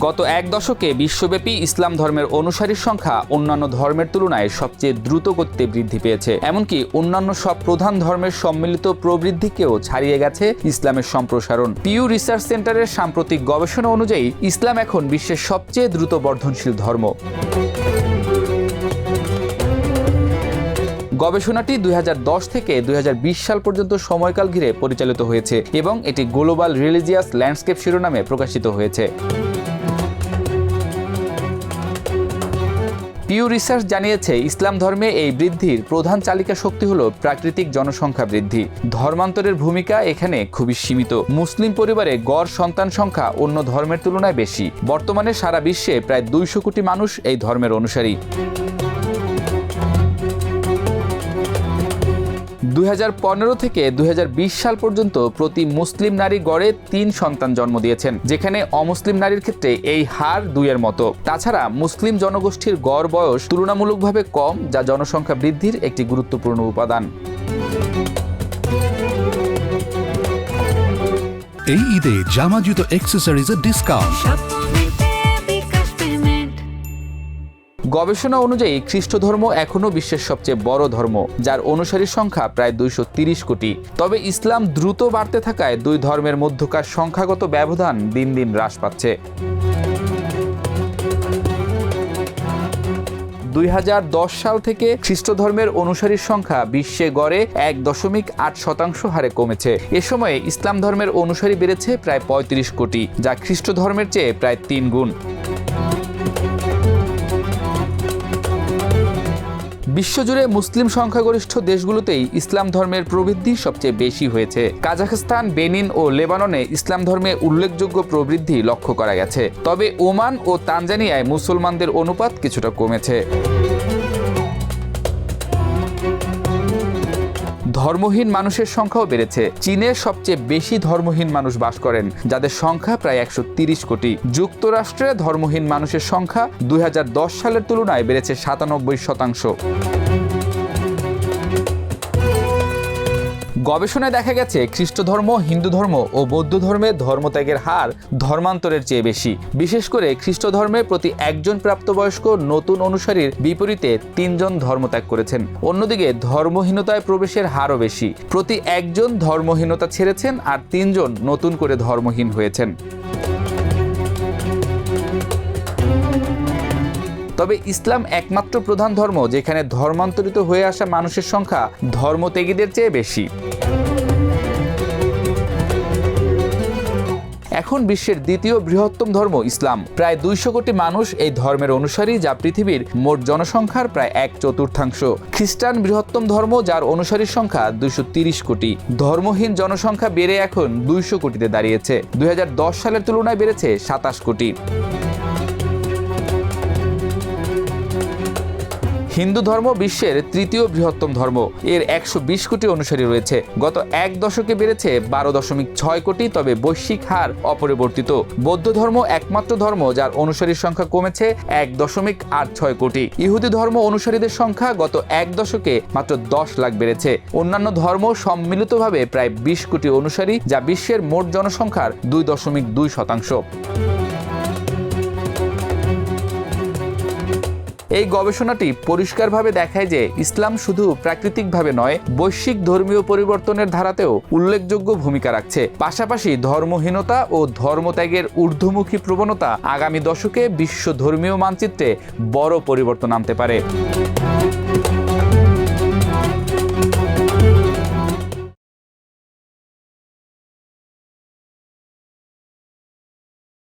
গত এক দশকে বিশ্বব্যাপী ইসলাম ধর্মের অনুসারীর সংখ্যা অন্যান্য ধর্মের তুলনায় সবচেয়ে দ্রুত গতিতে বৃদ্ধি পেয়েছে। এমনকি অন্যান্য সব প্রধান ধর্মের সম্মিলিত প্রবৃদ্ধিকেও ছাড়িয়ে গেছে ইসলামের সম্প্রসারণ। পিউ রিসার্চ সেন্টারের সাম্প্রতিক গবেষণা অনুযায়ী ইসলাম এখন বিশ্বের সবচেয়ে দ্রুত বর্ধনশীল ধর্ম। গবেষণাটি 2010 থেকে 2020 সাল পর্যন্ত সময়কাল ঘিরে পরিচালিত হয়েছে এবং এটি গ্লোবাল রিলিজিয়াস ল্যান্ডস্কেপ শিরোনামে প্রকাশিত হয়েছে। পিউ রিসার্চ জানিয়েছে, ইসলাম ধর্মে এই বৃদ্ধির প্রধান চালিকা শক্তি হল প্রাকৃতিক জনসংখ্যা বৃদ্ধি। ধর্মান্তরের ভূমিকা এখানে খুবই সীমিত। মুসলিম পরিবারে গড় সন্তান সংখ্যা অন্য ধর্মের তুলনায় বেশি। বর্তমানে সারা বিশ্বে প্রায় 200 কোটি মানুষ এই ধর্মের অনুসারী। 2015 থেকে 2020 সাল পর্যন্ত প্রতি মুসলিম নারী গড়ে 3 সন্তান জন্ম দিয়েছেন, যেখানে অমুসলিম নারীর ক্ষেত্রে এই হার 2-এর মতো। তাছাড়া মুসলিম জনগোষ্ঠীর গড় বয়স তুলনামূলকভাবে কম, যা জনসংখ্যা বৃদ্ধির একটি গুরুত্বপূর্ণ উপাদান। এই ঈদে জামা জুতো অ্যাক্সেসরিজের ডিসকাউন্ট। গবেষণা অনুযায়ী খ্রিস্ট ধর্ম এখনও বিশ্বের সবচেয়ে বড় ধর্ম, যার অনুসারীর সংখ্যা প্রায় 230 কোটি। তবে ইসলাম দ্রুত বাড়তে থাকায় দুই ধর্মের মধ্যকার সংখ্যাগত ব্যবধান দিন দিন হ্রাস পাচ্ছে। 2010 সাল থেকে খ্রিস্ট ধর্মের অনুসারীর সংখ্যা বিশ্বে গড়ে 1.8% হারে কমেছে। এ সময়ে ইসলাম ধর্মের অনুসারী বেড়েছে প্রায় 35 কোটি, যা খ্রিস্ট ধর্মের চেয়ে প্রায় 3 গুণ। বিশ্বজুড়ে মুসলিম সংখ্যাগরিষ্ঠ দেশগুলোতেই ইসলাম ধর্মের প্রবৃদ্ধি সবচেয়ে বেশি হয়েছে। কাজাখস্তান, বেনিন ও লেবাননে ইসলাম ধর্মে উল্লেখযোগ্য প্রবৃদ্ধি লক্ষ্য করা গেছে। তবে ওমান ও তানজানিয়ায় মুসলমানদের অনুপাত কিছুটা কমেছে। ধর্মহীন মানুষের সংখ্যাও বেড়েছে। চীনে সবচেয়ে বেশি ধর্মহীন মানুষ বাস করেন, যাদের সংখ্যা প্রায় 130 কোটি। যুক্তরাষ্ট্রে ধর্মহীন মানুষের সংখ্যা 2010 সালের তুলনায় বেড়েছে 97%। গবেষণায় দেখা গেছে, খ্রিস্ট ধর্ম, হিন্দু ধর্ম ও বৌদ্ধ ধর্মে ধর্মত্যাগের হার ধর্মান্তরের চেয়ে বেশি। বিশেষ করে খ্রিস্ট ধর্মে প্রতি একজন প্রাপ্তবয়স্ক নতুন অনুসারীর বিপরীতে 3 জন ধর্মত্যাগ করেছেন। অন্যদিকে ধর্মহীনতায় প্রবেশের হারও বেশি। প্রতি একজন ধর্মহীনতা ছেড়েছেন আর 3 জন নতুন করে ধর্মহীন হয়েছেন। তবে ইসলাম একমাত্র প্রধান ধর্ম যেখানে ধর্মান্তরিত হয়ে আসা মানুষের সংখ্যা ধর্মত্যাগীদের চেয়ে বেশি। এখন বিশ্বের দ্বিতীয় বৃহত্তম ধর্ম ইসলাম। প্রায় 200 কোটি মানুষ এই ধর্মের অনুসারী, যা পৃথিবীর মোট জনসংখ্যার প্রায় 1/4। খ্রিস্টান বৃহত্তম ধর্ম, যার অনুসারীর সংখ্যা 230 কোটি। ধর্মহীন জনসংখ্যা বেড়ে এখন 200 কোটিতে দাঁড়িয়েছে। 2010 সালের তুলনায় বেড়েছে 27 কোটি। হিন্দু ধর্ম বিশ্বের তৃতীয় বৃহত্তম ধর্ম। এর 120 কোটি অনুসারী রয়েছে। গত এক দশকে বেড়েছে 12.6 কোটি, তবে বৈশ্বিক হার অপরিবর্তিত। বৌদ্ধ ধর্ম একমাত্র ধর্ম যার অনুসারীর সংখ্যা কমেছে 1.86 কোটি। ইহুদি ধর্ম অনুসারীদের সংখ্যা গত এক দশকে মাত্র 10 লাখ বেড়েছে। অন্যান্য ধর্ম সম্মিলিতভাবে প্রায় 20 কোটি অনুসারী, যা বিশ্বের মোট জনসংখ্যার 2.2%। এই গবেষণাটি পরিষ্কারভাবে দেখায় যে ইসলাম শুধু প্রাকৃতিকভাবে নয়, বৈশ্বিক ধর্মীয় পরিবর্তনের ধারাতেও উল্লেখযোগ্য ভূমিকা রাখছে। পাশাপাশি ধর্মহীনতা ও ধর্মত্যাগের ঊর্ধ্বমুখী প্রবণতা আগামী দশকে বিশ্ব ধর্মীয় মানচিত্রে বড় পরিবর্তন আনতে পারে।